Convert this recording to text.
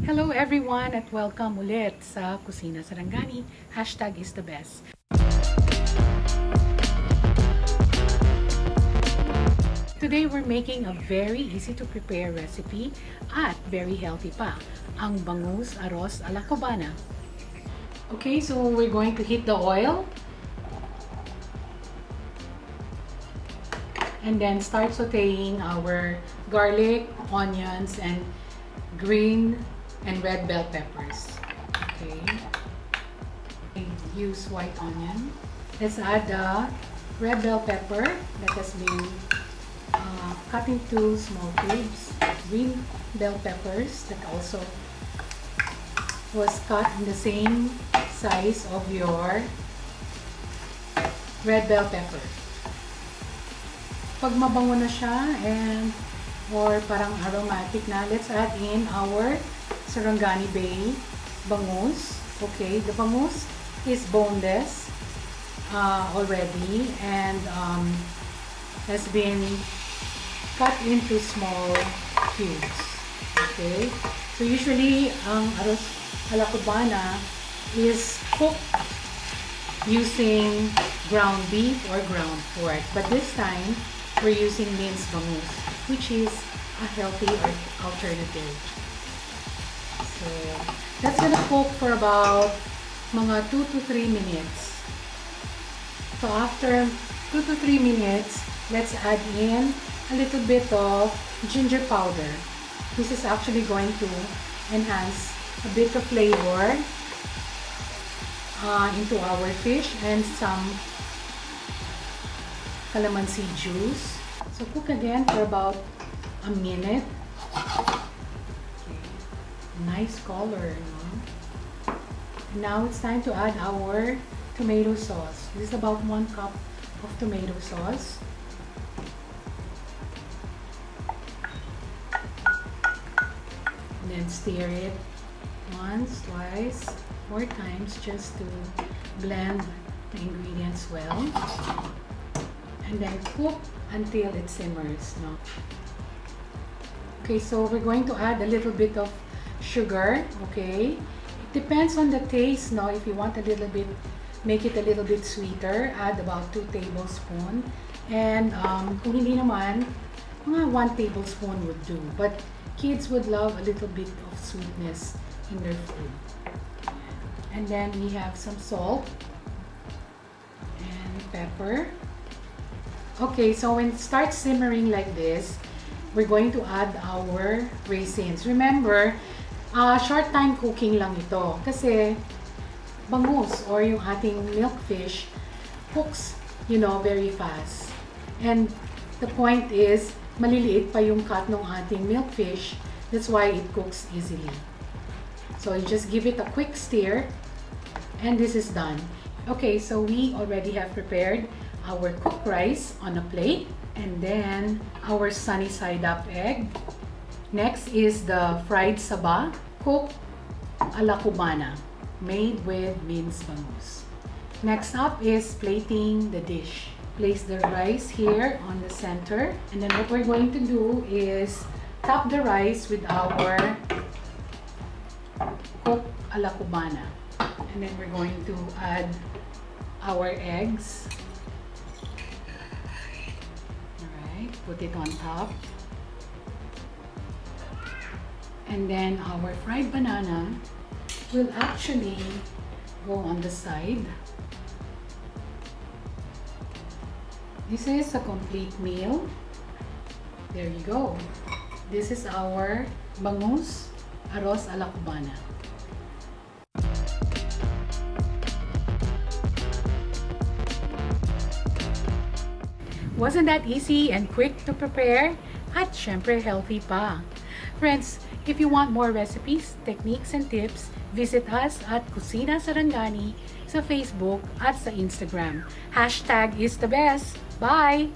Hello everyone at welcome ulit sa Kusina Sarangani. Hashtag is the best. Today we're making a very easy to prepare recipe at very healthy pa, ang Bangus Arroz Ala Cubana. Okay, so we're going to heat the oil and then start sauteing our garlic, onions, and green and red bell peppers. Okay, use white onion. Let's add the red bell pepper that has been cut into small cubes. Green bell peppers that also was cut in the same size of your red bell pepper. Pag mabango na siya or parang aromatic na, let's add in our Sarangani Bay Bangus. Okay, the bangus is boneless already and has been cut into small cubes. Okay, so usually ang arroz ala cubana is cooked using ground beef or ground pork, but this time we're using minced bangus, which is a healthy alternative. So that's gonna cook for about mga 2 to 3 minutes. So after 2 to 3 minutes, let's add in a little bit of ginger powder. This is actually going to enhance a bit of flavor into our fish, and some calamansi juice. So cook again for about a minute. Okay. Nice color, no? Now it's time to add our tomato sauce. This is about 1 cup of tomato sauce. And then stir it once, twice, 4 times just to blend the ingredients well. And then cook until it simmers. No? Okay, so we're going to add a little bit of sugar. Okay, it depends on the taste. No, if you want a little bit, make it a little bit sweeter, add about 2 tablespoons. And kung hindi naman, mga 1 tablespoon would do. But kids would love a little bit of sweetness in their food. And then we have some salt and pepper. Okay, so when it starts simmering like this, we're going to add our raisins. Remember, short time cooking lang ito kasi bangus or yung ating milkfish cooks, very fast. And the point is, maliliit pa yung cut ng ating milkfish. That's why it cooks easily. So you just give it a quick stir and this is done. Okay, so we already have prepared our cooked rice on a plate, and then our sunny side up egg. Next is the fried saba, cooked ala cubana, made with minced bangus. Next up is plating the dish. Place the rice here on the center, and then what we're going to do is top the rice with our cooked ala cubana, and then we're going to add our eggs. Put it on top, and then our fried banana will actually go on the side. This is a complete meal. There you go. This is our Bangus Arroz Ala Cubana. Wasn't that easy and quick to prepare? At syempre healthy pa. Friends, if you want more recipes, techniques, and tips, visit us at Kusina Sarangani sa Facebook at sa Instagram. Hashtag is the best. Bye!